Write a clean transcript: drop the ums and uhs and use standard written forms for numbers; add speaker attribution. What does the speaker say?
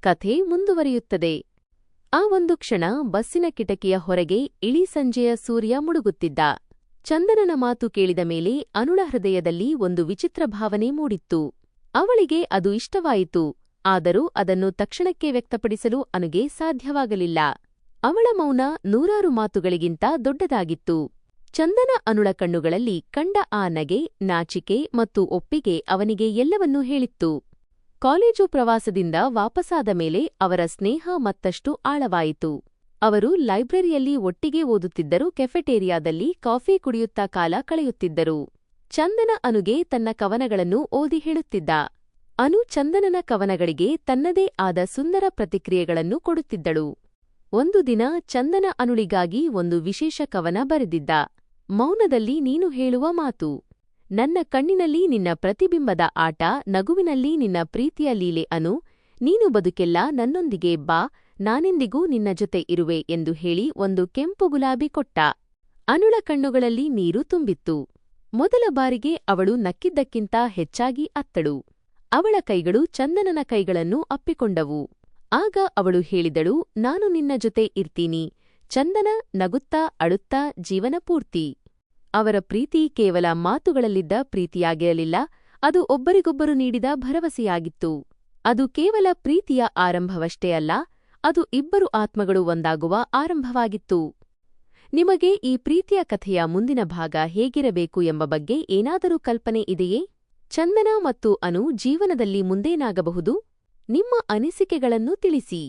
Speaker 1: ಕಥೆ ಮುಂದುವರಿಯುತ್ತದೆ. ಆ ಒಂದು ಕ್ಷಣ ಬಸ್ಸಿನ ಕಿಟಕಿಯ ಹೊರಗೆ ಇಳಿ ಸಂಜೆಯ ಸೂರ್ಯ ಮುಳುಗುತ್ತಿದ್ದ. ಚಂದನನ ಮಾತು ಕೇಳಿದ ಮೇಲೆ ಅನುಳ ಹೃದಯದಲ್ಲಿ ಒಂದು ವಿಚಿತ್ರ ಭಾವನೆ ಮೂಡಿತ್ತು. ಅವಳಿಗೆ ಅದು ಇಷ್ಟವಾಯಿತು, ಆದರೂ ಅದನ್ನು ತಕ್ಷಣಕ್ಕೆ ವ್ಯಕ್ತಪಡಿಸಲು ಅನುಗೆ ಸಾಧ್ಯವಾಗಲಿಲ್ಲ. ಅವಳ ಮೌನ ನೂರಾರು ಮಾತುಗಳಿಗಿಂತ ದೊಡ್ಡದಾಗಿತ್ತು. ಚಂದನ ಅನುಳ ಕಣ್ಣುಗಳಲ್ಲಿ ಕಂಡ ಆ ನಗೆ, ನಾಚಿಕೆ ಮತ್ತು ಒಪ್ಪಿಗೆ ಅವನಿಗೆ ಎಲ್ಲವನ್ನೂ ಹೇಳಿತ್ತು. ಕಾಲೇಜು ಪ್ರವಾಸದಿಂದ ವಾಪಸಾದ ಮೇಲೆ ಅವರ ಸ್ನೇಹ ಮತ್ತಷ್ಟು ಆಳವಾಯಿತು. ಅವರು ಲೈಬ್ರರಿಯಲ್ಲಿ ಒಟ್ಟಿಗೆ ಓದುತ್ತಿದ್ದರು, ಕೆಫೆಟೇರಿಯಾದಲ್ಲಿ ಕಾಫಿ ಕುಡಿಯುತ್ತಾ ಕಾಲ ಕಳೆಯುತ್ತಿದ್ದರು. ಚಂದನ ಅನುಗೆ ತನ್ನ ಕವನಗಳನ್ನು ಓದಿ ಹೇಳುತ್ತಿದ್ದ. ಅನು ಚಂದನನ ಕವನಗಳಿಗೆ ತನ್ನದೇ ಆದ ಸುಂದರ ಪ್ರತಿಕ್ರಿಯೆಗಳನ್ನು ಕೊಡುತ್ತಿದ್ದಳು. ಒಂದು ದಿನ ಚಂದನ ಅನುಳಿಗಾಗಿ ಒಂದು ವಿಶೇಷ ಕವನ ಬರೆದಿದ್ದ. ಮೌನದಲ್ಲಿ ನೀನು ಹೇಳುವ ಮಾತು, ನನ್ನ ಕಣ್ಣಿನಲ್ಲಿ ನಿನ್ನ ಪ್ರತಿಬಿಂಬದ ಆಟ, ನಗುವಿನಲ್ಲಿ ನಿನ್ನ ಪ್ರೀತಿಯ ಲೀಲೆ ಅನು, ನೀನು ಬದುಕೆಲ್ಲ ನನ್ನೊಂದಿಗೆ ಬಾ, ನಾನೆಂದಿಗೂ ನಿನ್ನ ಜೊತೆ ಇರುವೆ ಎಂದು ಹೇಳಿ ಒಂದು ಕೆಂಪು ಗುಲಾಬಿ ಕೊಟ್ಟ. ಅನುಳ ಕಣ್ಣುಗಳಲ್ಲಿ ನೀರು ತುಂಬಿತ್ತು. ಮೊದಲ ಬಾರಿಗೆ ಅವಳು ನಕ್ಕಿದ್ದಕ್ಕಿಂತ ಹೆಚ್ಚಾಗಿ ಅತ್ತಳು. ಅವಳ ಕೈಗಳು ಚಂದನನ ಕೈಗಳನ್ನು ಅಪ್ಪಿಕೊಂಡವು. ಆಗ ಅವಳು ಹೇಳಿದಳು, ನಾನು ನಿನ್ನ ಜೊತೆ ಇರ್ತೀನಿ. ಚಂದನ ನಗುತ್ತಾ ಅಳುತ್ತಾ ಜೀವನ ಪೂರ್ತಿ. ಅವರ ಪ್ರೀತಿ ಕೇವಲ ಮಾತುಗಳಲ್ಲಿದ್ದ ಪ್ರೀತಿಯಾಗಿರಲಿಲ್ಲ, ಅದು ಒಬ್ಬರಿಗೊಬ್ಬರು ನೀಡಿದ ಭರವಸೆಯಾಗಿತ್ತು. ಅದು ಕೇವಲ ಪ್ರೀತಿಯ ಆರಂಭವಷ್ಟೇ ಅಲ್ಲ, ಅದು ಇಬ್ಬರು ಆತ್ಮಗಳು ಒಂದಾಗುವ ಆರಂಭವಾಗಿತ್ತು. ನಿಮಗೆ ಈ ಪ್ರೀತಿಯ ಕಥೆಯ ಮುಂದಿನ ಭಾಗ ಹೇಗಿರಬೇಕು ಎಂಬ ಬಗ್ಗೆ ಏನಾದರೂ ಕಲ್ಪನೆ ಇದೆಯೇ? ಚಂದನ ಮತ್ತು ಅನು ಜೀವನದಲ್ಲಿ ಮುಂದೇನಾಗಬಹುದು? ನಿಮ್ಮ ಅನಿಸಿಕೆಗಳನ್ನು ತಿಳಿಸಿ.